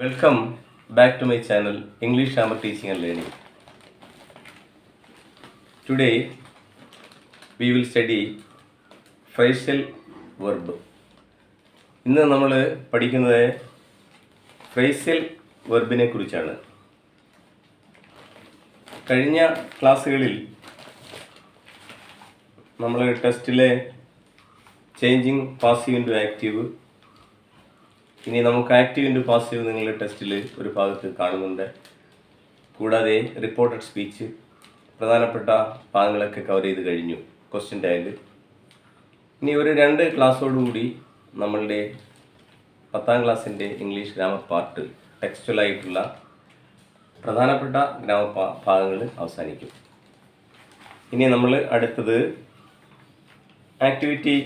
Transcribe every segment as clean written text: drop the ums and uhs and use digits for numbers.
Welcome back to my channel English Grammar Teaching and Learning. Today we will study phrasal verb. ഇന്ന് നമ്മൾ പഠിക്കുന്നത് phrasal വെർബിനെ കുറിച്ചാണ്. കഴിഞ്ഞ ക്ലാസ്സുകളിൽ നമ്മൾ ടെസ്റ്റിലെ ചേഞ്ചിങ് പാസീവ് ഇൻറ്റു ആക്റ്റീവ്, ഇനി നമുക്ക് ആക്റ്റീവ് ഇൻറ്റു പാസീവ് നിങ്ങളുടെ ടെസ്റ്റിൽ ഒരു ഭാഗത്ത് കാണുന്നുണ്ട്. കൂടാതെ റിപ്പോർട്ടഡ് സ്പീച്ച് പ്രധാനപ്പെട്ട ഭാഗങ്ങളൊക്കെ കവർ ചെയ്ത് കഴിഞ്ഞു ക്വസ്റ്റ്യൻ ടാഗ്. ഇനി ഒരു 2 ക്ലാസ്സോടുകൂടി നമ്മളുടെ 10ാം ക്ലാസ്സിൻ്റെ ഇംഗ്ലീഷ് ഗ്രാമർ പാർട്ട് ടെക്സ്റ്റുവലായിട്ടുള്ള പ്രധാനപ്പെട്ട ഗ്രാമർ ഭാഗങ്ങൾ അവസാനിക്കും. ഇനി നമ്മൾ അടുത്തത് ആക്ടിവിറ്റി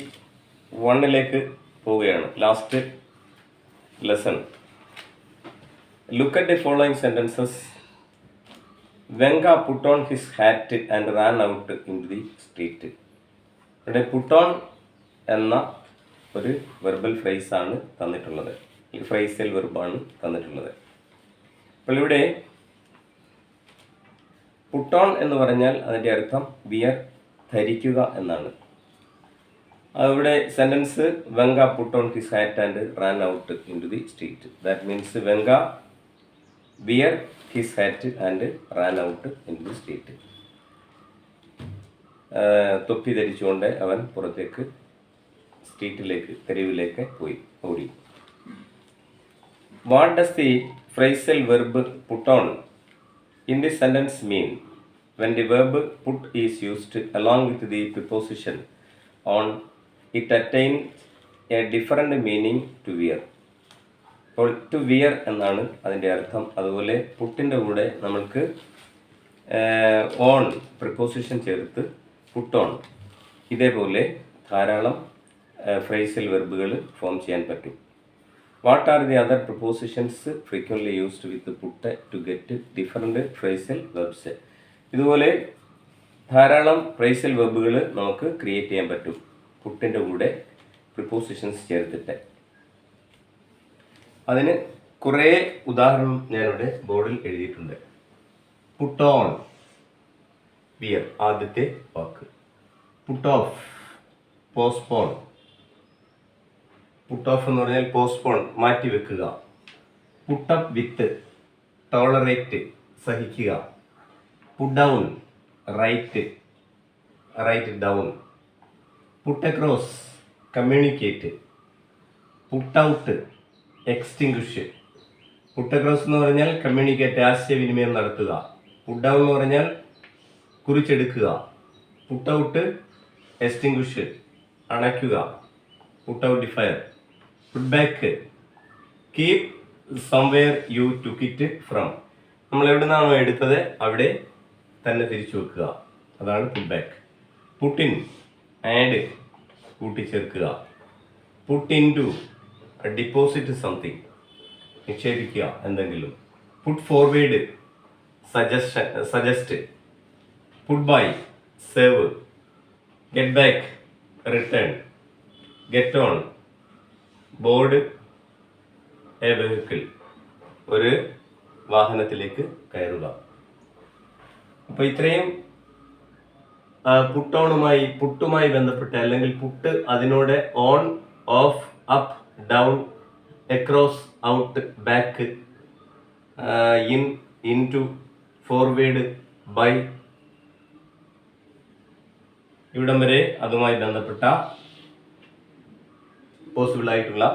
1ലേക്ക് പോവുകയാണ്. Last lesson. Look at the following sentences. Venga put on his hat and ran out into the street. ഇവിടെ put on എന്ന ഒരു വെർബൽ ഫ്രേസ് ആണ് തന്നിട്ടുള്ളത്, ഈ ഫ്രേസൽ വെർബാണ് തന്നിട്ടുള്ളത്. അപ്പോൾ ഇവിടെ put on എന്ന് പറഞ്ഞാൽ അതിൻ്റെ അർത്ഥം വിയർ, ധരിക്കുക എന്നാണ്. അവിടെ sentence Vanka put on his hat and ran out into the street. That means Vanka wear his hat and ran out into the street. തൊപ്പി ധരിച്ചുകൊണ്ട് അവൻ പുറത്തേക്ക് സ്ട്രീറ്റിലേക്ക്, തെരുവിലേക്ക് ഓടി. What does the phrasal verb put on in the sentence mean when the verb put is used along with the preposition on it attains a different meaning to wear. അപ്പോൾ to wear എന്നാണ് അതിൻ്റെ അർത്ഥം. അതുപോലെ പുട്ടിൻ്റെ കൂടെ നമ്മൾക്ക് on preposition ചേർത്ത് put on, ഇതേപോലെ ധാരാളം ഫ്രേസൽ വെർബുകൾ ഫോം ചെയ്യാൻ പറ്റും. What are the other prepositions frequently used with put to get different phrasal verbs. ഇതുപോലെ ധാരാളം ഫ്രേസൽ വെർബുകൾ നമുക്ക് ക്രിയേറ്റ് ചെയ്യാൻ പറ്റും പുട്ടിൻ്റെ കൂടെ പ്രിപ്പോസിഷൻസ് ചേർത്തിട്ട്. അതിന് കുറേ ഉദാഹരണം ഞാനിവിടെ ബോർഡിൽ എഴുതിയിട്ടുണ്ട്. പുട്ട് ഓൺ വിയർ, ആദ്യത്തെ വാക്ക്. Put off postpone. Put off എന്ന് പറഞ്ഞാൽ പോസ്റ്റ്പോൺ, മാറ്റി വെക്കുക. പുട്ട് അപ്പ് വിത്ത് ടോളറേറ്റ്, സഹിക്കുക. Put down write down. Put across communicate. Put out extinguish. Put across എന്ന് പറഞ്ഞാൽ കമ്മ്യൂണിക്കേറ്റ്, ആശയവിനിമയം നടത്തുക. പുട്ട് ഡൗൺ എന്ന് പറഞ്ഞാൽ കുറിച്ചെടുക്കുക. പുട്ട് ഔട്ട് എക്സ്റ്റിങ്ക്വിഷ്, അണയ്ക്കുക. Put out the fire. Put back keep somewhere you took it from. നമ്മൾ എവിടെ നിന്നാണോ എടുത്തത് അവിടെ തന്നെ തിരിച്ചു വെക്കുക, അതാണ് put back. Put in add, കൂട്ടിച്ചേർക്കുക. Put in to deposit something, നിക്ഷേപിക്കുക എന്തെങ്കിലും. Put forward suggest. Put by save. Get back return. Get on board a vehicle, ഒരു വാഹനത്തിലേക്ക് കയറുക. അപ്പോൾ ഇത്രയും പുട്ടുമായി ബന്ധപ്പെട്ട്, അല്ലെങ്കിൽ പുട്ട് അതിനോട് on, off, up, down, across, out, back, into, forward, by, ഇവിടം വരെ അതുമായി ബന്ധപ്പെട്ട പോസിബിൾ ആയിട്ടുള്ള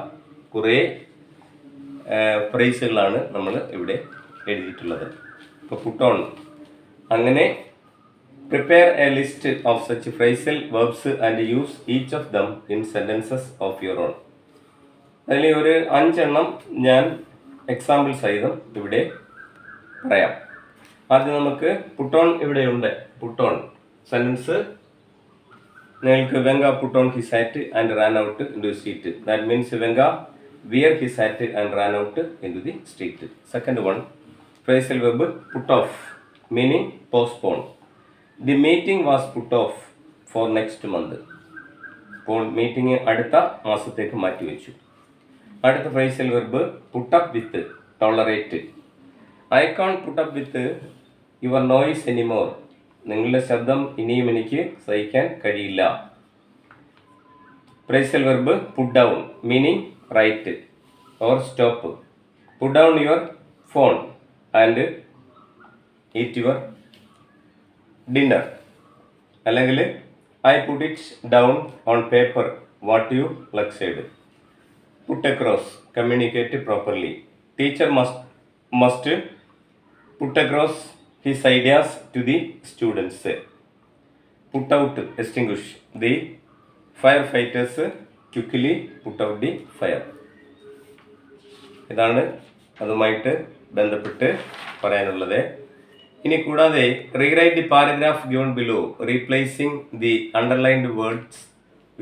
കുറേ ഫ്രേസുകളാണ് നമ്മൾ ഇവിടെ എഴുതിയിട്ടുള്ളത്. ഇപ്പോൾ പുട്ട് ഓൺ. അങ്ങനെ prepare a list of such phrasal verbs and use each of them in sentences of your own. അതിൽ ഒരു 5 എണ്ണം ഞാൻ എക്സാമ്പിൾ സഹിതം ഇവിടെ പറയാം. ആദ്യം നമുക്ക് പുട്ട് ഓൺ ഇവിടെയുണ്ട്. പുട്ട് ഓൺ സെൻറ്റൻസ് നിങ്ങൾക്ക് Vanka put on his hat and ran out into street. That means Vanka wear his hat and ran out into the street. Second one phrasal verb put off, meaning postpone. The meeting was put off for next month. അപ്പോൾ meeting അടുത്ത മാസത്തേക്ക് മാറ്റിവെച്ചു. അടുത്ത phrasal verb put up with, tolerate. I can't put up with your noise anymore. നിങ്ങളുടെ ശബ്ദം ഇനിയും എനിക്ക് സഹിക്കാൻ കഴിയില്ല. Phrasal verb put down, meaning write or stop. Put down your phone and eat your dinner. അല്ലെങ്കിൽ I put it down on paper what you lectured. Put across, communicate properly. Teacher must put across his ideas to the students. Put out, extinguish. The firefighters quickly put out the fire. ഇതാണ് അതുമായിട്ട് ബന്ധപ്പെട്ട് പറയാനുള്ളത്. ഇനി കൂടാതെ rewrite the paragraph given below replacing the underlined words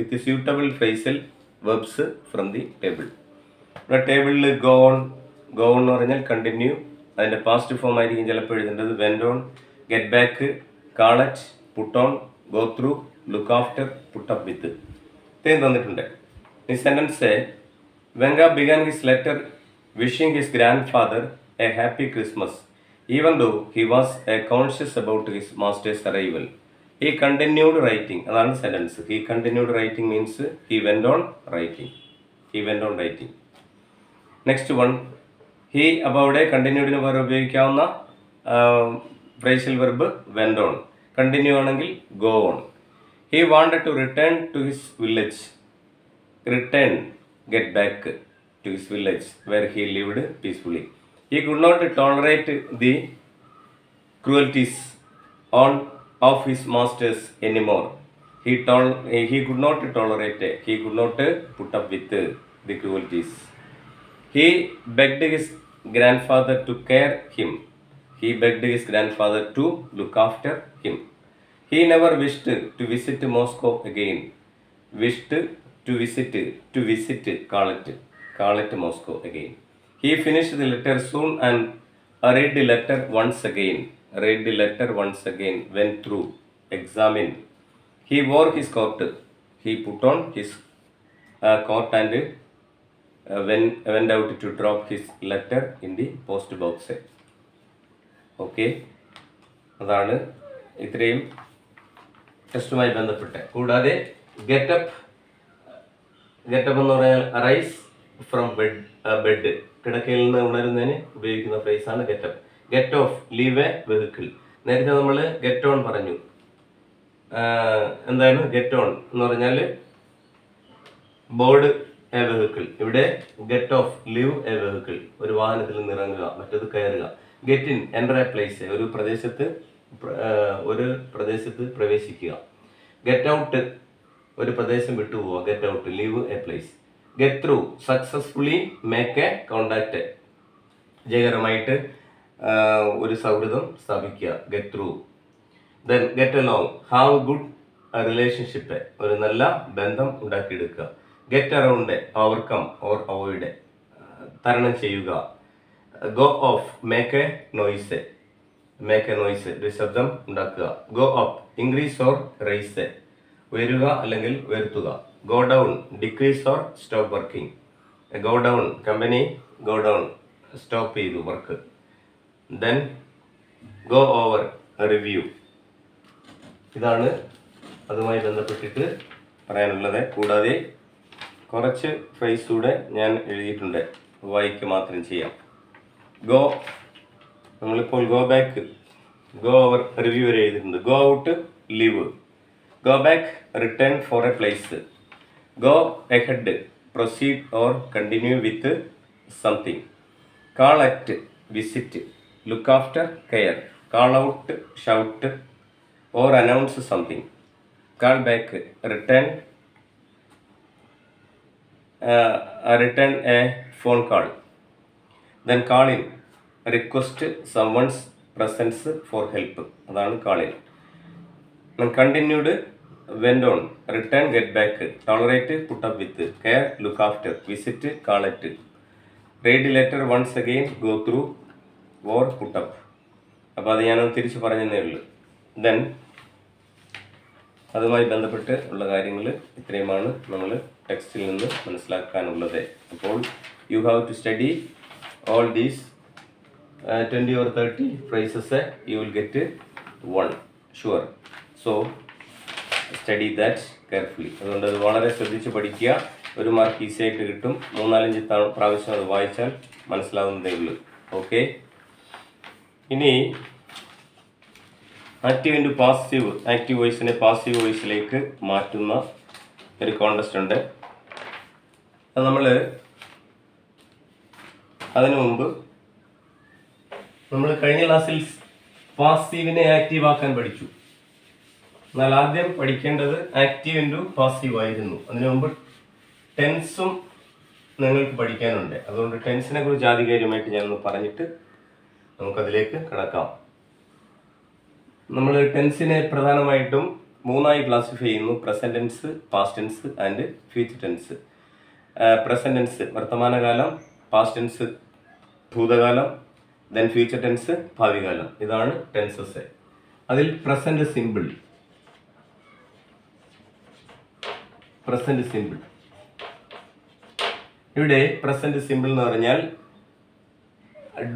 with suitable phrasal verbs from the table. ഇവിടെ ടേബിളിൽ go on എന്ന് പറഞ്ഞാൽ കണ്ടിന്യൂ, അതിൻ്റെ പാസ്റ്റ് ഫോം ആയിരിക്കും ചിലപ്പോൾ എഴുതേണ്ടത്. Went on, get back, call at, put on, go through, look after, put up with. ഇത്രയും തന്നിട്ടുണ്ട്. ഈ sentence Vanka began his letter wishing his grandfather a happy Christmas even though he was a conscious about his master's arrival. He continued writing, അതാണ് sentence. He continued writing means he went on writing. He went on writing. Next one, he അപ്പോൾ അവിടെ കണ്ടിന്യൂഡിന് പകരം ഉപയോഗിക്കാവുന്ന phrasal verb went on. Continue ആണെങ്കിൽ go on. He wanted to return to his village. Return, get back to his village where he lived peacefully. He could not tolerate the cruelties of his masters anymore. He could not tolerate, he could not put up with the cruelties. He begged his grandfather to care him. He begged his grandfather to look after him. He never wished to visit Moscow again. Wished to visit, call it Moscow again. He finished the letter soon and read the letter once again, went through, examined. He wore his coat. He put on his coat and went out to drop his letter in the post box. Okay, അതാണ് ഇത്രയും ടെസ്റ്റുമായി ബന്ധപ്പെട്ട്. കൂടാതെ getup എന്ന് പറഞ്ഞാൽ arise from bed, കിടക്കയിൽ നിന്ന് ഉണരുന്നതിന് ഉപയോഗിക്കുന്ന ഫ്രേസാണ് get up. Get off, leave a vehicle. നേരത്തെ നമ്മൾ ഗെറ്റ് ഓൺ പറഞ്ഞു. എന്താണ് ഗെറ്റ് ഓൺ എന്ന് പറഞ്ഞാൽ ബോർഡ് എ വെഹിക്കിൾ. ഇവിടെ get off, leave a vehicle, ഒരു വാഹനത്തിൽ നിന്ന് ഇറങ്ങുക, മറ്റത് കയറുക. Get in, enter a place, ഒരു പ്രദേശത്ത് പ്രവേശിക്കുക. ഗെറ്റ് ഔട്ട്, ഒരു പ്രദേശം വിട്ടുപോവുക, get out, leave a place. Get through, successfully make a contact, വിജയകരമായിട്ട് ഒരു സൗഹൃദം സ്ഥാപിക്കുക, get through. Then get along, have good relationship, ഒരു നല്ല ബന്ധം ഉണ്ടാക്കിയെടുക്കുക. Get around, overcome or avoid, തരണം ചെയ്യുക. Go off, make A noise, ഒരു ശബ്ദം ഉണ്ടാക്കുക. Go up, increase or rise, ഉയരുക അല്ലെങ്കിൽ ഉയർത്തുക. Go down, decrease or stop working. Go down, company go down, stop ചെയ്തു work. Then go over, review. ഇതാണ് അതുമായി ബന്ധപ്പെട്ടിട്ട് പറയാനുള്ളത്. കൂടാതെ കുറച്ച് ഫ്രേസ് കൂടെ ഞാൻ എഴുതിയിട്ടുണ്ട്, വായിക്ക് മാത്രം ചെയ്യാം. ഗോ, നമ്മളിപ്പോൾ go back, go over, review വരെ എഴുതിയിട്ടുണ്ട്. Go out, leave. Go back, return for a place. Go ahead, proceed or continue with something. Call at, visit. Look after, care. Call out, shout or announce something. Call back, return a phone call. Then call in, request someone's presence for help, അതാണ് call in. Then continued, went on, return, get back, tolerate, put up with, care, look after, visit, call it, read letter once again, go through or put up. അപ്പോൾ അത് ഞാനൊന്ന് തിരിച്ച് പറഞ്ഞതേ ഉള്ളൂ. Then അതുമായി ബന്ധപ്പെട്ട് ഉള്ള കാര്യങ്ങൾ ഇത്രയുമാണ് നമ്മൾ ടെക്സ്റ്റിൽ നിന്ന് മനസ്സിലാക്കാനുള്ളത്. അപ്പോൾ you have to study all these 20 or 30 phrases, you will get 1. Sure. So, study that carefully. അതുകൊണ്ട് അത് വളരെ ശ്രദ്ധിച്ച് പഠിക്കുക. ഒരു മാർക്ക് ഈസി ആയിട്ട് കിട്ടും. 3-4 പ്രാവശ്യം അത് വായിച്ചാൽ മനസ്സിലാവുന്നതേ ഉള്ളൂ. ഓക്കെ. ഇനി ആക്റ്റീവ് ഇൻറ്റു പാസീവ്, ആക്റ്റീവ് വോയിസിനെ പാസീവ് വോയിസിലേക്ക് മാറ്റുന്ന ഒരു കോൺടെസ്റ്റ് ഉണ്ട്. അത് നമ്മൾ അതിനു മുമ്പ് നമ്മൾ കഴിഞ്ഞ ക്ലാസ്സിൽ പാസീവിനെ ആക്റ്റീവ് ആക്കാൻ പഠിച്ചു. എന്നാൽ ആദ്യം പഠിക്കേണ്ടത് ആക്റ്റീവ് ഇൻറ്റു പാസീവ് ആയിരുന്നു. അതിനു മുമ്പ് ടെൻസും നിങ്ങൾക്ക് പഠിക്കാനുണ്ട്. അതുകൊണ്ട് ടെൻസിനെ കുറിച്ച് ആധികാരികമായിട്ട് ഞാനൊന്ന് പറഞ്ഞിട്ട് നമുക്കതിലേക്ക് കിടക്കാം. നമ്മൾ ടെൻസിനെ പ്രധാനമായിട്ടും 3 ക്ലാസിഫൈ ചെയ്യുന്നു: present tense, past tense and future tense. Present tense വർത്തമാനകാലം, പാസ്റ്റ് ടെൻസ് ഭൂതകാലം, ദെൻ ഫ്യൂച്ചർ ടെൻസ് ഭാവികാലം. ഇതാണ് ടെൻസസ്. അതിൽ പ്രസന്റ് സിമ്പിൾ, ഇവിടെ പ്രസന്റ് സിമ്പിൾ എന്ന് പറഞ്ഞാൽ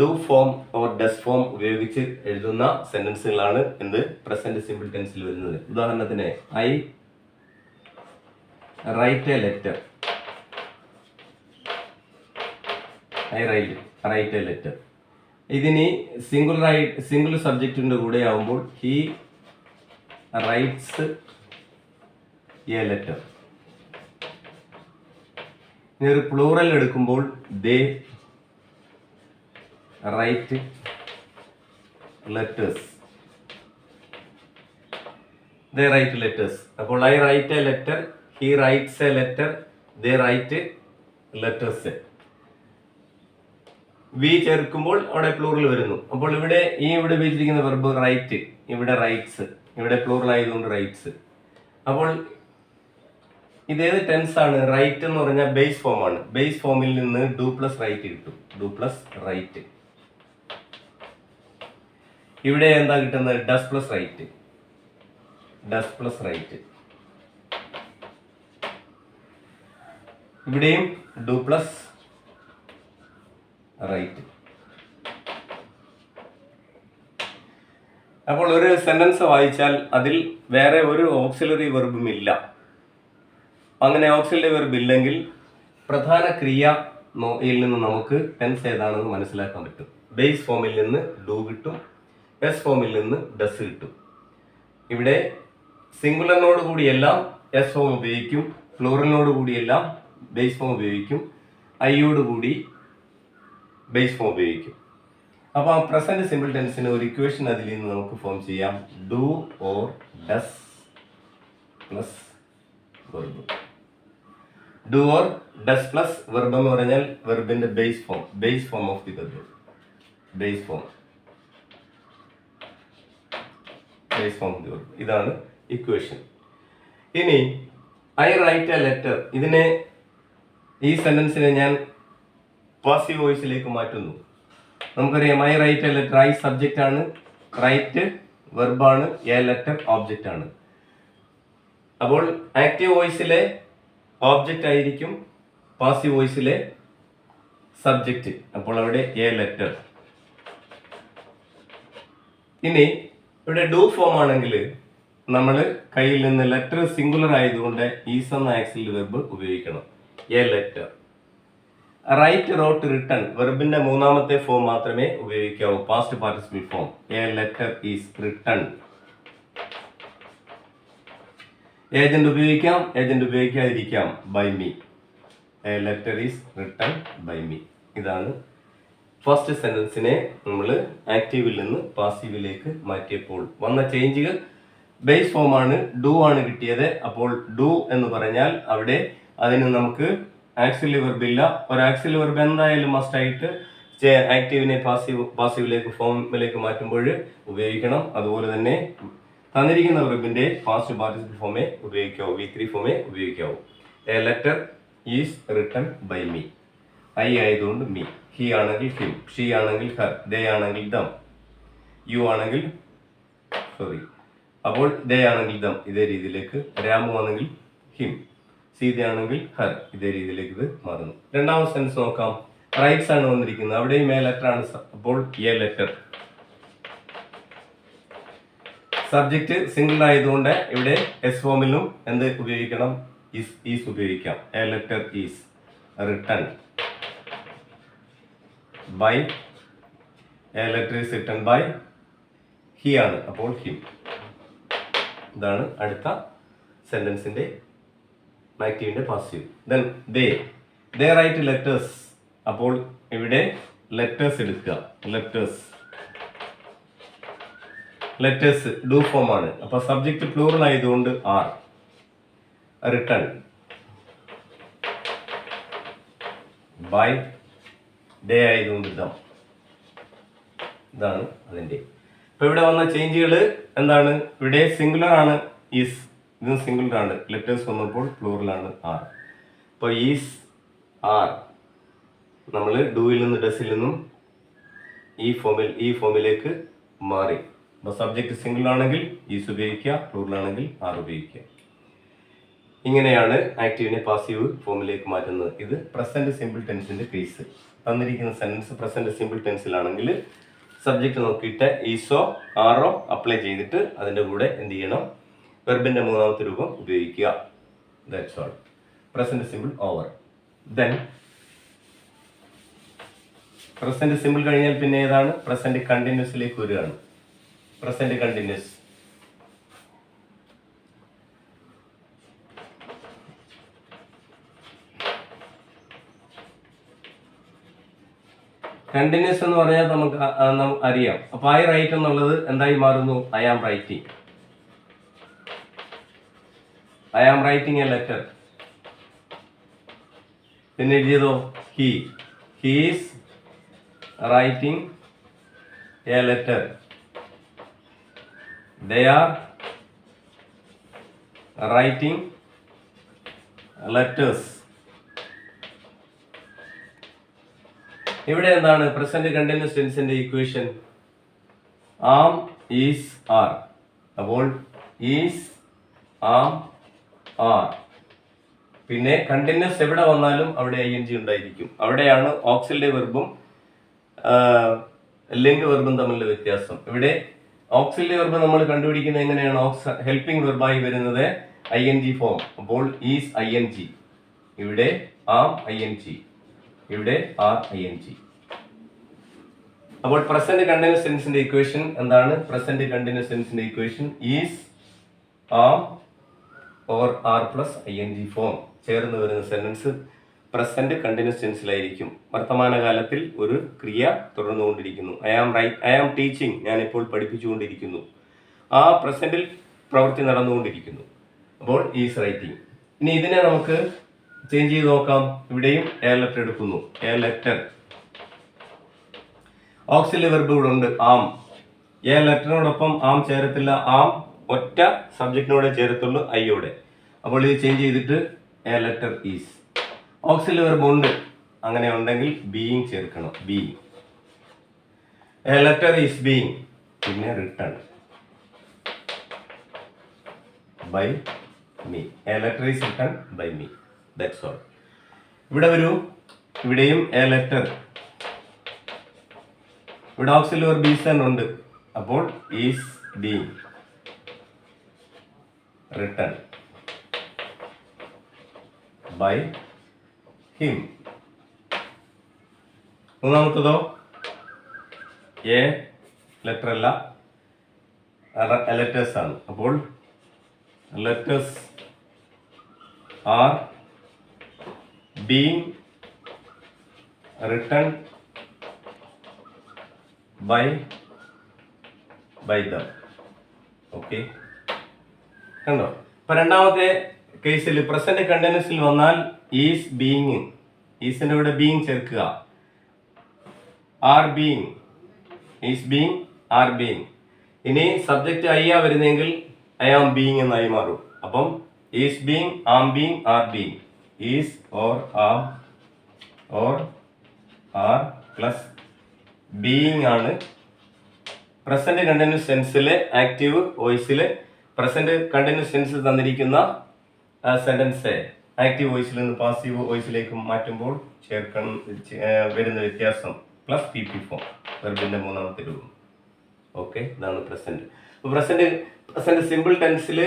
do form or does form ഉപയോഗിച്ച് എഴുതുന്ന സെന്റൻസുകളാണ് എന്ത് പ്രസന്റ് സിമ്പിൾ ടെൻസിൽ വരുന്നത്. ഉദാഹരണത്തിന് ഐ റൈറ്റ് എ ലെറ്റർ, ഇതിന് സിംഗിൾ സബ്ജക്റ്റിന്റെ കൂടെ ആവുമ്പോൾ ഹി റൈറ്റ്സ് എ ലെറ്റർ. ഇനി ഒരു പ്ലൂറൽ എടുക്കുമ്പോൾ ദേ റൈറ്റ് ലെറ്റേഴ്സ്, അപ്പോൾ I write a letter, he writes a letter, they write letters. We ചേർക്കുമ്പോൾ അവിടെ പ്ലൂറൽ വരുന്നു. അപ്പോൾ ഇവിടെ ഉപയോഗിച്ചിരിക്കുന്ന വെർബ് റൈറ്റ്, ഇവിടെ റൈറ്റ്സ്, ഇവിടെ പ്ലൂറൽ ആയതുകൊണ്ട് റൈറ്റ്സ്. അപ്പോൾ ഇതേത് ടെൻസ് ആണ്? റൈറ്റ് എന്ന് പറഞ്ഞാൽ ബേസ് ഫോം ആണ്. ബേസ് ഫോമിൽ നിന്ന് ഡു പ്ലസ് റൈറ്റ് കിട്ടും, ഡു പ്ലസ് റൈറ്റ്. ഇവിടെ എന്താ കിട്ടുന്നത്? Does plus write. ഇവിടെയും ഡു പ്ലസ് റൈറ്റ്. അപ്പോൾ ഒരു സെന്റൻസ് വായിച്ചാൽ അതിൽ വേറെ ഒരു ഓക്സിലറി വെർബും ഇല്ല. അങ്ങനെ ഓക്സിലറി വെർബ് ഇല്ലെങ്കിൽ പ്രധാന ക്രിയയിൽ നിന്ന് നമുക്ക് ടെൻസ് ഏതാണെന്ന് മനസ്സിലാക്കാൻ പറ്റും. ബേസ് ഫോമിൽ നിന്ന് ഡു കിട്ടും, എസ് ഫോമിൽ നിന്ന് ഡസ് കിട്ടും. ഇവിടെ സിംഗുലറിനോട് കൂടിയെല്ലാം എസ് ഫോം ഉപയോഗിക്കും, പ്ലൂറലിനോട് കൂടിയെല്ലാം ബേസ് ഫോം ഉപയോഗിക്കും, ഐയോട് കൂടി ബേസ് ഫോം ഉപയോഗിക്കും. അപ്പോൾ ആ പ്രസന്റ് സിമ്പിൾ ടെൻസിന് ഒരു ഇക്വേഷൻ അതിൽ നിന്ന് നമുക്ക് ഫോം ചെയ്യാം: do or does plus verb. Do or does plus verb എന്ന് പറഞ്ഞാൽ വെർബിന്റെ base form of the verb, base form of the verb. ഇതാണ് ഇക്വേഷൻ. ഇനി ഐ റൈറ്റ് എ ലെറ്റർ, ഈ സെന്റൻസിനെ ഞാൻ പാസീവ് വോയിസിലേക്ക് മാറ്റുന്നു. നമുക്കറിയാം I write a letter, I subject ആണ്, റൈറ്റ് വെർബാണ്, എ ലെറ്റർ ഓബ്ജക്റ്റ് ആണ്. അപ്പോൾ ആക്റ്റീവ് വോയിസിലെ ഓബ്ജക്റ്റ് ആയിരിക്കും പാസീവ് വോയിസിലെ സബ്ജക്റ്റ്. അപ്പോൾ അവിടെ എ ലെറ്റർ. ഇനി ഇവിടെ ഡു ഫോം ആണെങ്കിൽ നമ്മൾ കയ്യിൽ നിന്ന് ലെറ്റർ സിംഗുലർ ആയതുകൊണ്ട് ഈസ് എന്ന ആക്സിൽ വെർബ് ഉപയോഗിക്കണം. A letter. Write, wrote, written വെർബിന്റെ 3ാമത്തെ ഫോം മാത്രമേ ഉപയോഗിക്കാവൂ, past participle form. A letter is written. Agent ഉപയോഗിക്കാം, ഏജന്റ് ഉപയോഗിക്കാതിരിക്കാം. By me. A letter is written by me. ഇതാണ് ഫസ്റ്റ് സെന്റൻസിനെ നമ്മൾ ആക്റ്റീവിൽ നിന്ന് പാസീവിലേക്ക് മാറ്റിയപ്പോൾ വന്ന ചേഞ്ചുകൾ. ബേസ് ഫോം ആണ്, ഡു ആണ് കിട്ടിയത്. അപ്പോൾ ഡു എന്ന് പറഞ്ഞാൽ അവിടെ അതിന് നമുക്ക് ആക്സിലറി വെർബ് ഇല്ല. ഒരു ആക്സിലറി വെർബ് എന്തായാലും മസ്റ്റ് ആയിട്ട് ആക്റ്റീവിനെ പാസീവിലേക്ക് ഫോമിലേക്ക് മാറ്റുമ്പോൾ ഉപയോഗിക്കണം. അതുപോലെ തന്നെ തന്നിരിക്കുന്ന വെർബിന്റെ പാസ്റ്റ് പാർട്ടിസിപ്പിൾ ഫോമേ ഉപയോഗിക്കാവൂ, V3 ഫോമേ ഉപയോഗിക്കാവൂ. A letter is written by me. I ആയതുകൊണ്ട് മീ. ഹി ആണെങ്കിൽ ഹിം, ഷീ ആണെങ്കിൽ ഹർ, ദേ ആണെങ്കിൽ ദം, യു ആണെങ്കിൽ അപ്പോൾ ദേ ആണെങ്കിൽ ദം, ഇതേ രീതിയിലേക്ക്. രാമു ആണെങ്കിൽ ഹിം, സീത ആണെങ്കിൽ ഹർ, ഇതേ രീതിയിലേക്ക് ഇത് മാറുന്നു. രണ്ടാമത്തെ സെൻസ് നോക്കാം. റൈറ്റ്സ് ആണ് വന്നിരിക്കുന്നത്, അവിടെയും എ ലെറ്റർ ആണ്. അപ്പോൾ എ ലെറ്റർ. സബ്ജക്റ്റ് സിംഗിൾ ആയതുകൊണ്ട് ഇവിടെ എസ് ഫോമിലും എന്ത് ഉപയോഗിക്കണം? ഈസ് ഉപയോഗിക്കാം. A letter is written by, a letter is written by he ആണ്, അപ്പോൾ ഹിം. ഇതാണ് അടുത്ത സെന്റൻസിന്റെ ആക്റ്റീവിന്റെ passive. Then they write letters. അപ്പോൾ ഇവിടെ ലെറ്റേഴ്സ് എടുക്കുക. ലെറ്റേഴ്സ് ഡു ഫോം ആണ്. അപ്പൊ സബ്ജക്റ്റ് പ്ലൂറൽ ആയതുകൊണ്ട് ആർ. റിട്ടൺ ബൈ, ഡേ ആയതുകൊണ്ട് ദം. ഇതാണ് അതിന്റെ. ഇപ്പൊ ഇവിടെ വന്ന ചേഞ്ചുകൾ എന്താണ്? ഇവിടെ സിംഗുലർ ആണ് ഈസ്, ഇതും സിംഗുലർ ആണ്. ലെറ്റേഴ്സ് വന്നപ്പോൾ പ്ലൂറൽ ആണ് ആർ. അപ്പോൾ ഈസ് ആർ നമ്മൾ ഡൂയിൽ നിന്ന് ഡസിൽ നിന്നും ഈ ഫോമിലേക്ക് മാറി. അപ്പോൾ സബ്ജക്റ്റ് സിംഗിൾ ആണെങ്കിൽ ഈസ് ഉപയോഗിക്കുക, പ്ലൂറൽ ആണെങ്കിൽ ആർ ഉപയോഗിക്കുക. ഇങ്ങനെയാണ് ആക്റ്റീവിനെ പാസീവ് ഫോമിലേക്ക് മാറ്റുന്നത്. ഇത് പ്രസന്റ് സിമ്പിൾ ടെൻസിന്റെ കേസ്. തന്നിരിക്കുന്ന സെന്റൻസ് പ്രസന്റ് സിമ്പിൾ ടെൻസിലാണെങ്കിൽ സബ്ജക്റ്റ് നോക്കിയിട്ട് ഈസോ ആറോ അപ്ലൈ ചെയ്തിട്ട് അതിൻ്റെ കൂടെ എന്ത് ചെയ്യണം? വെർബിന്റെ മൂന്നാമത്തെ രൂപം ഉപയോഗിക്കുക. That's all. Present simple over. Then present simple കഴിഞ്ഞാൽ പിന്നെ ഏതാണ്? പ്രസന്റ് കണ്ടിന്യൂസിലേക്ക് വരികയാണ്. Present continuous. കണ്ടിന്യൂസ് എന്ന് പറഞ്ഞാൽ നമുക്ക് അറിയാം. അപ്പൊ ഐ റൈറ്റ് എന്നുള്ളത് എന്തായി മാറുന്നു? I am writing. I am writing a letter. പിന്നെ എഴുതിയതോ? He is writing a letter. They are writing letters. ഇവിടെ എന്താണ് പ്രസന്റ് കണ്ടിന്യൂസ് ടെൻസിന്റെ ഇക്വേഷൻ? Am is are. അപ്പോൾ ഈസ് ആം ആർ. പിന്നെ കണ്ടിന്യൂസ് എവിടെ വന്നാലും അവിടെ ing ഉണ്ടായിരിക്കും. അവിടെയാണ് ഓക്സിലറി വെർബും ലിങ്ക് വെർബും തമ്മിലുള്ള വ്യത്യാസം. ഇവിടെ ഓക്സിലറി വെർബ് നമ്മൾ കണ്ടുപിടിക്കുന്നത് എങ്ങനെയാണ്? ഹെൽപ്പിംഗ് വെർബായി വരുന്നത് ing ഫോം. അപ്പോൾ ഈസ് ing, ഇവിടെ ആം ing, ഇവിടെ ആർ ing. അപ്പോൾ പ്രസന്റ് കണ്ടിന്യൂസ് ടെൻസിന്റെ ഇക്വേഷൻ എന്താണ്? പ്രസന്റ് കണ്ടിന്യൂസ് ടെൻസിന്റെ equation is am or are plus ing form ചേർന്ന് വരുന്ന സെന്റൻസ് പ്രസന്റ് കണ്ടിന്യൂസ് ടെൻസിലായിരിക്കും. വർത്തമാനകാലത്തിൽ ഒരു ക്രിയ തുടർന്നുകൊണ്ടിരിക്കുന്നു. ഐ ആം ടീച്ചിങ്, ഞാനിപ്പോൾ പഠിപ്പിച്ചുകൊണ്ടിരിക്കുന്നു. ആ പ്രസന്റിൽ പ്രവൃത്തി നടന്നുകൊണ്ടിരിക്കുന്നു. അപ്പോൾ ഈസ് റൈറ്റിംഗ്. ഇനി ഇതിനെ നമുക്ക് ചേഞ്ച് ചെയ്ത് നോക്കാം. ഇവിടെയും എ ലെറ്റർ എടുക്കുന്നു. A letter. ഓക്സിലറി വെർബ് ഇവിടെ ഉണ്ട് ആം. എ ലെറ്ററിനോടൊപ്പം ആം ചേരത്തില്ല. ആം ഒറ്റ സബ്ജക്റ്റിനോടെ ചേരത്തുള്ളൂ, ഐയോടെ. അപ്പോൾ ഇത് ചേഞ്ച് ചെയ്തിട്ട് a letter is. Auxiliary verb ഉണ്ട്, അങ്ങനെ ഉണ്ടെങ്കിൽ ബീയിങ് ചേർക്കണം. Being. A letter is being. പിന്നെ written by me. A letter is written by me. That's all. ഇവിടെ വരൂ. ഇവിടെയും എ ലെറ്റർ. ഇവിടെ ഓക്സിലറി വെർബ് ഈസ് തന്നെ ഉണ്ട്. അപ്പോൾ is being written by him. മൂന്നാമത്തതോ? എ ലെറ്റർ അല്ല, ലെറ്റേഴ്സ് ആണ്. അപ്പോൾ letters are being written by them. Okay, കണ്ടോ? ഇപ്പൊ രണ്ടാമത്തെ കേസിൽ പ്രസന്റ് കണ്ടിന്യൂസിൽ വന്നാൽ ഈസ് ബീയിങ്, ഈസിന്റെ ഇവിടെ ബീയിങ് ചേർക്കുക. Are being, is being, are being. ഇനി സബ്ജക്റ്റ് ഐ ആ വരുന്നെങ്കിൽ ഐ ആം ബീയിങ് എന്നായി മാറും. അപ്പം is being, am being, are being. Is or am or are plus being ആണ് പ്രസന്റ് കണ്ടിന്യൂസ് ടെൻസിലെ ആക്റ്റീവ് വോയിസിൽ. പ്രസന്റ് കണ്ടിന്യൂസ് ടെൻസിൽ തന്നിരിക്കുന്ന സെന്റൻസ് ആക്റ്റീവ് വോയിസിൽ നിന്ന് പാസീവ് വോയിസിലേക്ക് മാറ്റുമ്പോൾ വരുന്ന വ്യത്യാസം പ്ലസ് പി പി ഫോം, വെർബിന്റെ മൂന്നാമത്തെ രൂപം. ഓക്കെ, ഇതാണ് പ്രസന്റ്. പ്രസന്റ് സിമ്പിൾ ടെൻസിൽ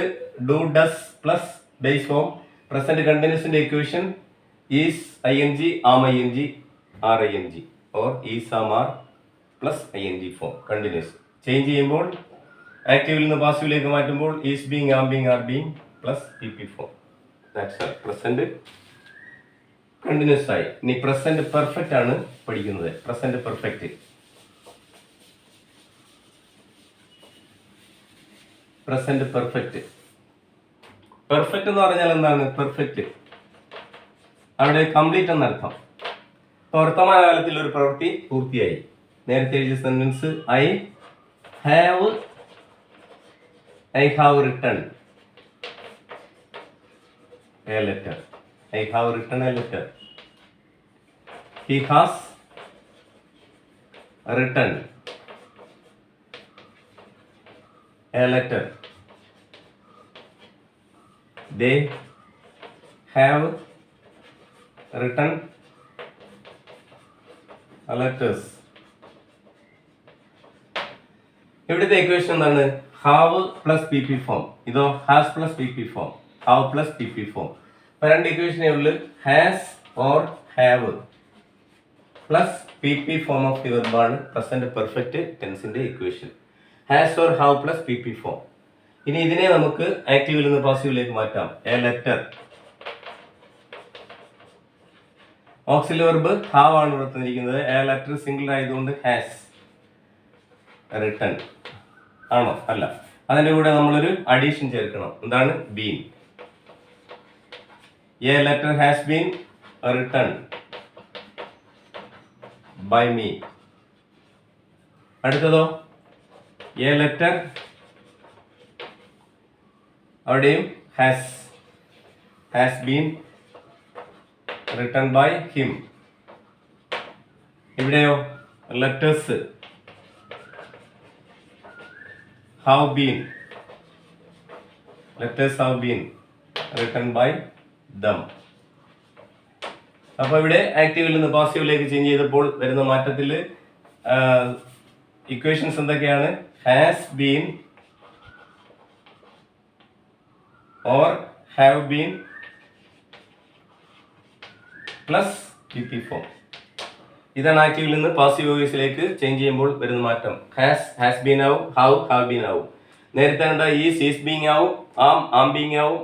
do does plus base form. Present കണ്ടിന്യൂസിന്റെ equation is I N G am I N G are I N G or is am are plus I N G form continuous. Change ചെയ്യുമ്പോൾ ആക്റ്റീവിൽ നിന്ന് പാസീവിലേക്ക് മാറ്റുമ്പോൾ is being am being are being plus P P form. Present continuous ആയി. ഇനി present perfect ആണ് പഠിക്കുന്നത്. Present perfect. Present perfect. Perfect എന്ന് പറഞ്ഞാൽ എന്താണ്? പെർഫെക്റ്റ് അവിടെ കംപ്ലീറ്റ് എന്നർത്ഥം. വർത്തമാനകാലത്തിൽ ഒരു പ്രവൃത്തി പൂർത്തിയായി. നേരത്തെ എഴുതിയ sentence I have written a letter. I have written a letter. He has written a letter. They have written letters. ഇവിടുത്തെ ഇക്വേഷൻ എന്താണ്? Have plus P P form. ഇതോ has plus P P form. Have plus P P form. ഇപ്പൊ രണ്ട് ഇക്വേഷനേ ഉള്ളു. Has or have plus P P form of the വെർബാണ് present perfect ടെൻസിന്റെ equation. Has or have plus P P form. ഇനി ഇതിനെ നമുക്ക് ആക്റ്റീവിൽ നിന്ന് പാസീവിലേക്ക് മാറ്റാം. A letter. Auxiliary verb have ആണ് ഇവിടെ തന്നിരിക്കുന്നത്. എ ലെറ്റർ സിംഗിൾ ആയതുകൊണ്ട് ഹാസ് റിട്ടൺ ആണോ? അല്ല. അതിന്റെ കൂടെ നമ്മളൊരു അഡീഷൻ ചേർക്കണം. എന്താണ്? Been. A letter has been written by me. അടുത്തതോ എ ലെറ്റർ, അവിടെയും has been written by him. ഇവിടെയോ letters have been, letters have been written by them. അപ്പോൾ ഇവിടെ ആക്റ്റീവിൽ നിന്ന് പാസീവിലേക്ക് ചേഞ്ച് ചെയ്തപ്പോൾ വരുന്ന മാറ്റത്തിൽ ഇക്വേഷൻസ് എന്തൊക്കെയാണ്? Has been or have been plus P P form. ഇതാണ് ആക്റ്റീവിൽ നിന്ന് പാസീവ് വോയിസിലേക്ക് ചേഞ്ച് ചെയ്യുമ്പോൾ വരുന്ന മാറ്റം. ഹാസ് ബീൻ ആവും, ഹാവ് ബീൻ ആവും. നേരത്തെ എന്താ? ഈസ് ബീങ് ആവും, ആം ബീങ് ആവും,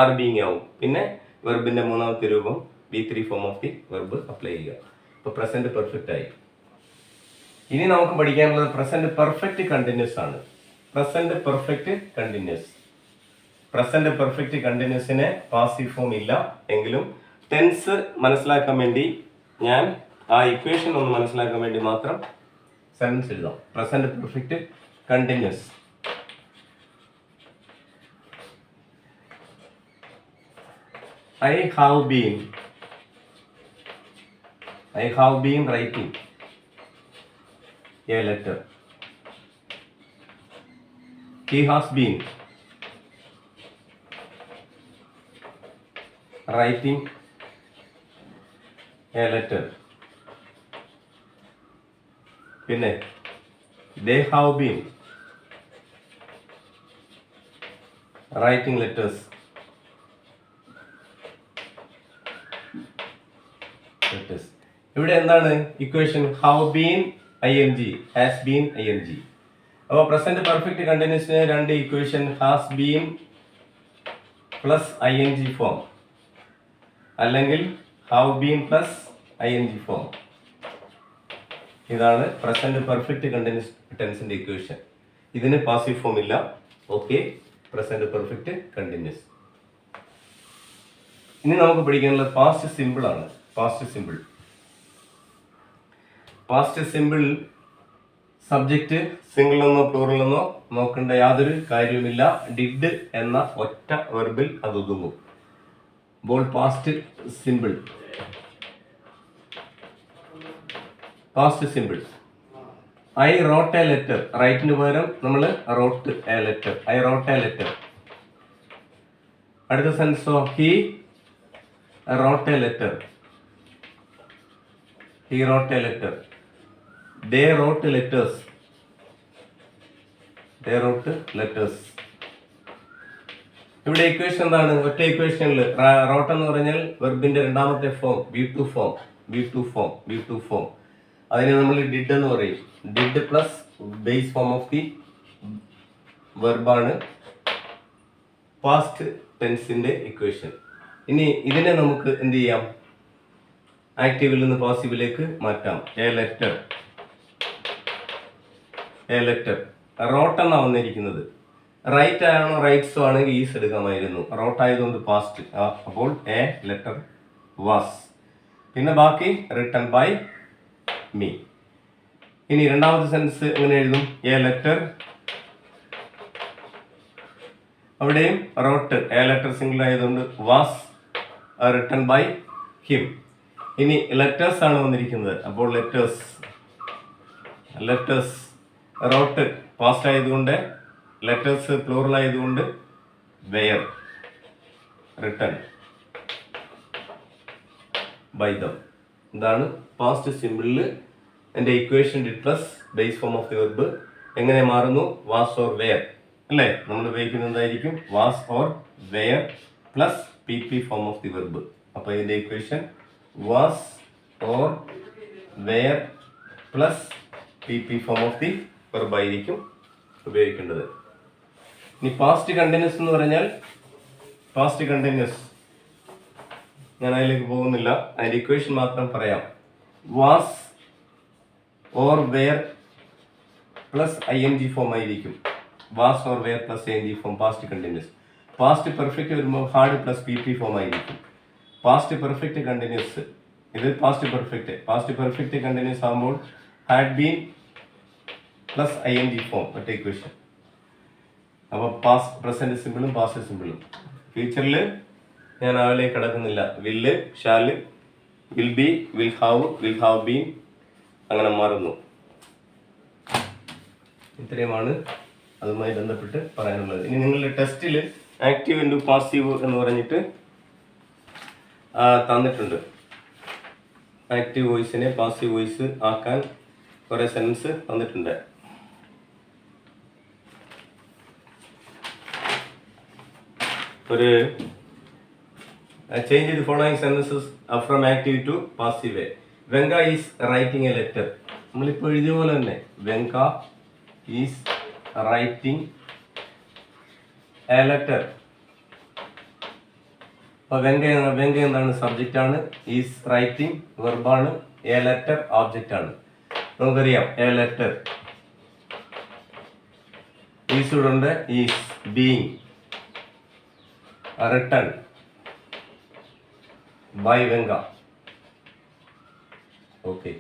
ആർ ബീങ് ആവും. പിന്നെ വെർബിന്റെ മൂന്നാമത്തെ രൂപം B3 form of the verb apply ചെയ്യുക. ഇപ്പൊ പ്രസന്റ് പെർഫെക്റ്റ് ആയി. ഇനി നമുക്ക് പഠിക്കാനുള്ളത് പ്രസന്റ് പെർഫെക്റ്റ് കണ്ടിന്യൂസ് ആണ്. Present perfect continuous. Present perfect കണ്ടിന്യൂസിന് പാസീവ് ഫോം ഇല്ല എങ്കിലും ടെൻസ് മനസ്സിലാക്കാൻ വേണ്ടി ഞാൻ ആ ഇക്വേഷൻ ഒന്ന് മനസ്സിലാക്കാൻ വേണ്ടി മാത്രം സെന്റൻസ് എഴുതാം. Present perfect continuous. I have been writing a letter. He has been writing a letter. പിന്നെ they have been writing letters. ഇവിടെ എന്താണ് equation? Have been ing, has been ing. അപ്പോൾ പ്രസന്റ് പെർഫെക്റ്റ് കണ്ടിന്യൂസിന് രണ്ട് equation has been plus ing form അല്ലെങ്കിൽ have been plus ing form. ഇതാണ് present perfect continuous ടെൻസിന്റെ equation. ഇതിന് പാസീവ് ഫോം ഇല്ല. Okay, present perfect continuous. ഇനി നമുക്ക് പഠിക്കാനുള്ളത് പാസ്റ്റ് സിമ്പിൾ ആണ്. Past simple. Past simple subject single എന്നോ പ്ലൂറൽ എന്നോ നോക്കേണ്ട യാതൊരു കാര്യവുമില്ല. ഡിഡ് എന്ന ഒറ്റ വെർബിൽ അത് ഒതുങ്ങും. അപ്പോൾ past simple. Past simple. I wrote a letter. റൈറ്റിന് പകരം നമ്മൾ wrote a letter. I wrote a letter. അടുത്ത സെൻസോ he wrote a letter. He wrote a letter. They wrote letters. They wrote letters. ഇവിടെ ഇക്വേഷൻ എന്താണ്? ഒറ്റ ഇക്വേഷനിൽ റോട്ട് എന്ന് പറഞ്ഞാൽ വെർബിന്റെ രണ്ടാമത്തെ ഫോം ബി ടു ഫോം. അതിനെ നമ്മൾ ഡിഡ് എന്ന് പറയും. Did plus base form of the വെർബാണ് പാസ്റ്റ് ടെൻസിന്റെ ഇക്വേഷൻ. ഇനി ഇതിനെ നമുക്ക് എന്ത് ചെയ്യാം? ആക്റ്റീവിൽ നിന്ന് പാസീവിലേക്ക് മാറ്റാം. എ ലെറ്റർ റോട്ട് എന്നാ വന്നിരിക്കുന്നത്. റൈറ്റ് ആണോ റൈറ്റ്സോ ആണെങ്കിൽ ഈസ് എടുക്കാമായിരുന്നു. റോട്ട് ആയതുകൊണ്ട് പാസ്റ്റ്. അപ്പോൾ എ ലെറ്റർ വാസ്. പിന്നെ ബാക്കി റിട്ടൺ ബൈ മീ. ഇനി രണ്ടാമത്തെ സെൻസ് എങ്ങനെ എഴുതും? എ ലെറ്റർ, അവിടെയും റോട്ട്. എ ലെറ്റർ സിംഗിൾ ആയതുകൊണ്ട് വാസ് റിട്ടൺ ബൈ ഹിം. ഇനി ലെറ്റേഴ്സ് ആണ് വന്നിരിക്കുന്നത്. അപ്പോൾ ലെറ്റേഴ്സ് റോട്ട് പാസ്റ്റ് ആയതുകൊണ്ട്, ലെറ്റേഴ്സ് പ്ലൂറൽ ആയതുകൊണ്ട് വെയർ റിട്ടൺ ബൈ ദം. ഇതാണ് പാസ്റ്റ് സിമ്പിളിൽ എൻ്റെ equation did plus base form of the verb എങ്ങനെ മാറുന്നു? വാസ് ഓർ വെയർ അല്ലേ? നമ്മൾ ഉപയോഗിക്കുന്നത് എന്തായിരിക്കും? Was or were plus P P form of the verb. അപ്പോൾ ഇതിൻ്റെ equation was or were plus P P form of the verb ആയിരിക്കും ഉപയോഗിക്കേണ്ടത്. ഇനി പാസ്റ്റ് കണ്ടിന്യൂസ് എന്ന് പറഞ്ഞാൽ പാസ്റ്റ് കണ്ടിന്യൂസ് ഞാൻ അതിലേക്ക് പോകുന്നില്ല. അതിൻ്റെ ഇക്വേഷൻ മാത്രം പറയാം. Was or were plus I N G form ആയിരിക്കും. Was or were plus I N G form past continuous. Past perfect വരുമ്പോൾ had plus P P form ആയിരിക്കും. പാസ്റ്റ് പെർഫെക്റ്റ് കണ്ടിന്യൂസ്, ഇത് പാസ്റ്റ് പെർഫെക്റ്റ് കണ്ടിന്യൂസ് ആകുമ്പോൾ had been plus I N G form ഒറ്റ equation. അപ്പോൾ past present സിമ്പിളും past സിമ്പിളും. ഫ്യൂച്ചറിൽ ഞാൻ അതിലേക്ക് കിടക്കുന്നില്ല. Will, shall, will be, will have been അങ്ങനെ മാറുന്നു. ഇത്രയുമാണ് അതുമായി ബന്ധപ്പെട്ട് പറയാനുള്ളത്. ഇനി നിങ്ങളുടെ ടെസ്റ്റിൽ ആക്റ്റീവ് ഇൻറ്റു പാസീവ് എന്ന് പറഞ്ഞിട്ട് തന്നിട്ടുണ്ട്. ആക്റ്റീവ് വോയിസിനെ പാസീവ് വോയിസ് ആക്കാൻ കുറേ സെൻസ് തന്നിട്ടുണ്ട്. ഒരു change the following sentences from active to passive. Venka is writing a letter. നമ്മളിപ്പോൾ എഴുതിയ പോലെ തന്നെ Venka is writing a letter. അപ്പോൾ വെങ്ക എന്താണ്? സബ്ജക്റ്റ് ആണ്. ഈസ് റൈറ്റിംഗ് വെർബാണ്. എ ലെറ്റർ ഓബ്ജക്റ്റ് ആണ്. നമുക്കറിയാം എ ലെറ്റർ ഈസ് ഇവിടെ ഉണ്ട്. Is being written by Venka. Okay,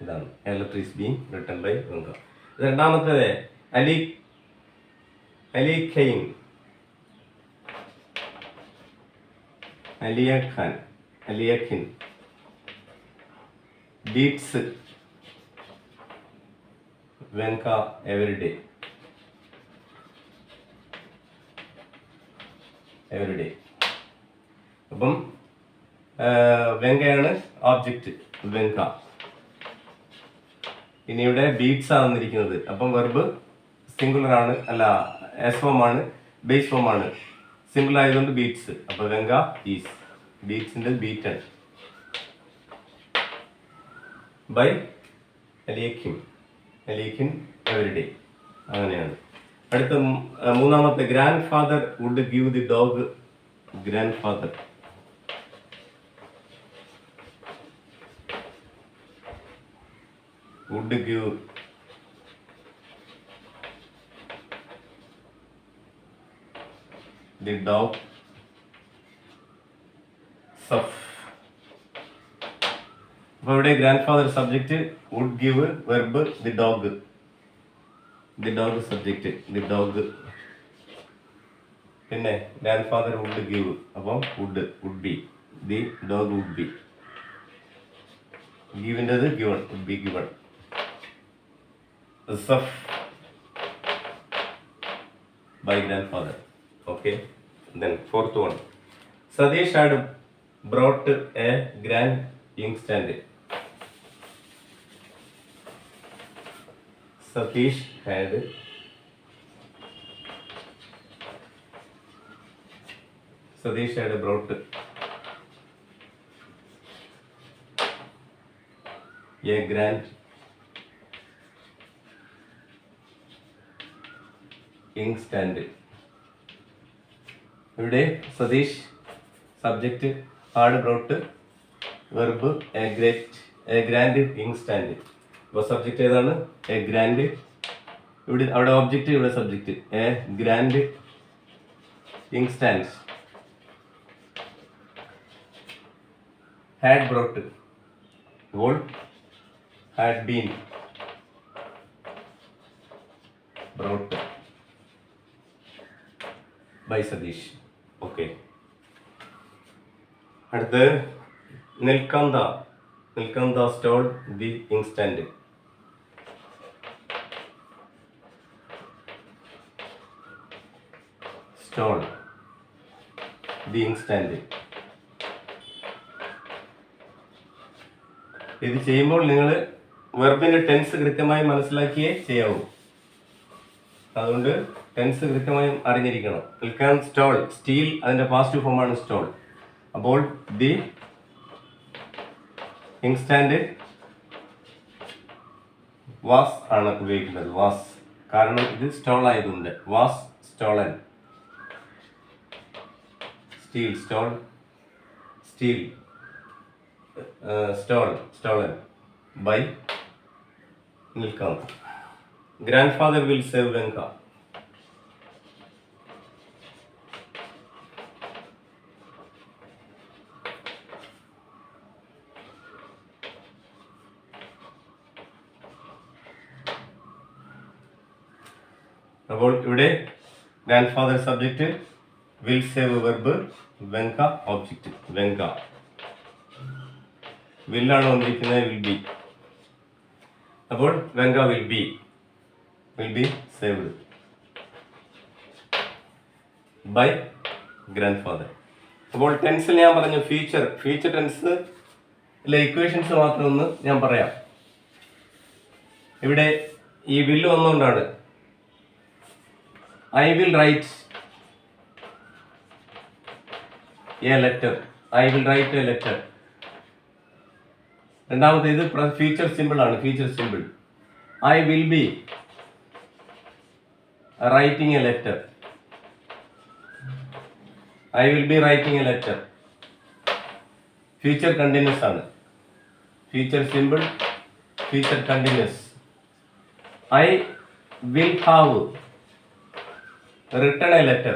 ഇതാണ് a letter is being written by Venka. രണ്ടാമത്തേത് അലിഖൈൻ അലിയഖിൻ ബീറ്റ്സ് വെങ്ക എവരിഡേ. അപ്പം വെങ്കയാണ് ഓബ്ജക്റ്റ് വെങ്ക. ഇനി ഇവിടെ ബീറ്റ്സ് ആണ് വന്നിരിക്കുന്നത്. അപ്പം വെർബ് സിംഗുലർ ആണ്, അല്ല എസ് ഫോം ആണ്, ബേസ് ഫോം ആണ്. സിംഗിൾ ആയതുകൊണ്ട് ബീറ്റ്സ്. അപ്പോൾ വെങ്ക ഈസ് ബീറ്റ്സിന്റെ ബീറ്റൺ ബൈ അലിയഖിൻ എവരിഡേ. അങ്ങനെയാണ്. അടുത്ത മൂന്നാമത്തെ grandfather would give the dog. Grandfather would give the dog stuff. അപ്പൊ ഇവിടെ grandfather subject, would give verb, the dog subject, the dog. പിന്നെ grandfather would give, അപ്പം would be, the dog would be. ഗിവിൻ്റെത് given, would be given. Stuff by grand father. Okay, then fourth one, Sadish had brought a grand inkstand. Satish had brought a grand inkstand. ഇവിടെ Satish subject had brought verb a grand inkstand. ഇപ്പോൾ subject ഏതാണ്? A grand. ഇവിടെ അവിടെ object, ഇവിടെ subject. A grand inkstand. Had brought വോൾ had been brought by Satish. Okay, അടുത്ത് Nilkanth stole the inkstand. Stole the inkstand. ഇത് ചെയ്യുമ്പോൾ നിങ്ങൾ വെർബിന്റെ ടെൻസ് കൃത്യമായി മനസ്സിലാക്കിയേ ചെയ്യാവൂ. അതുകൊണ്ട് ടെൻസ് കൃത്യമായും അറിഞ്ഞിരിക്കണം. നിൽക്കാൻ സ്റ്റോൾ, സ്റ്റീൽ അതിന്റെ പാസ്റ്റ് ഫോമാണ് സ്റ്റോൾ. അപ്പോൾ ദി ഇൻസ്റ്റാന്റ് വാസ് ആണ് ഉപയോഗിക്കുന്നത്. വാസ്, കാരണം ഇത് സ്റ്റോൾ ആയതുകൊണ്ട്. Was stolen. Steal stole, steal stolen by Nilkanth. Grandfather will save Venka. അപ്പോൾ ഇവിടെ grandfather subject, will save verb, Venka object. Venka വില്ലാണ് വന്നിരിക്കുന്നത്, വിൽ ബി. അപ്പോൾ Venka will be saved by grandfather. അപ്പോൾ ടെൻസിൽ ഞാൻ പറഞ്ഞു ഫ്യൂച്ചർ ടെൻസ് ഇക്വേഷൻസ് മാത്രം ഒന്ന് ഞാൻ പറയാം. ഇവിടെ ഈ വില്ല് വന്നുകൊണ്ടാണ് I will write a letter. രണ്ടാമത്തെ ഇത് ഫ്യൂച്ചർ സിമ്പിൾ ആണ്. Future simple I will be writing a letter. I will be writing a letter. Future continuous ആണ്. Future simple, future continuous. I will have written a letter.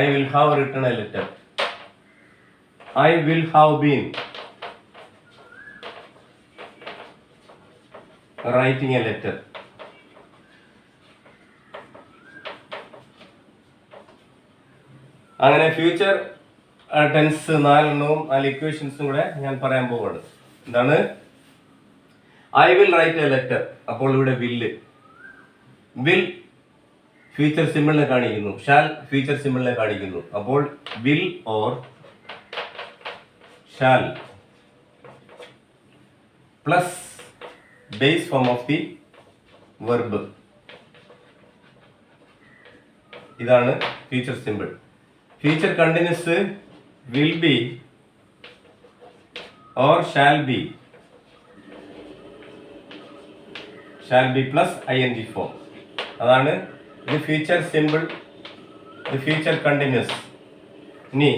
I will have written a letter. I will have been writing a letter. അങ്ങനെ future tense 4 ഇക്വേഷൻസും കൂടെ ഞാൻ പറയാൻ പോവാണ്. എന്താണ്? I will write a letter. അപ്പോൾ ഇവിടെ will future സിമ്പിളിനെ കാണിക്കുന്നു, shall future സിമ്പിളിനെ കാണിക്കുന്നു. അപ്പോൾ will or shall plus base form of the verb. ഇതാണ് future simple. Future continuous will be or shall be plus ing form. അതാണ് ഇത് ഫ്യൂച്ചർ സിമ്പിൾ, ഇത് future continuous. ഇനി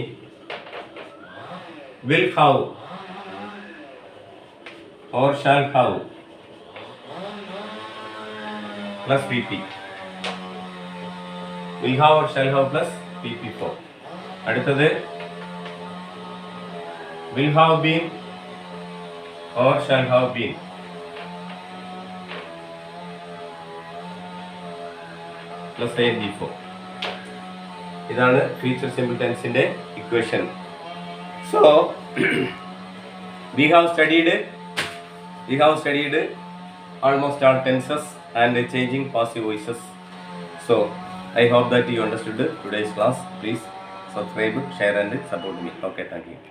will have or shall have plus pp. will have or shall have plus pp form. അടുത്തത് will have been or shall have been plus ing form. ഇതാണ് future simple ടെൻസിന്റെ equation. So we have studied almost all tenses and changing passive voices. So I hope that you understood today's class. Please subscribe, share and support me. Okay, thank you.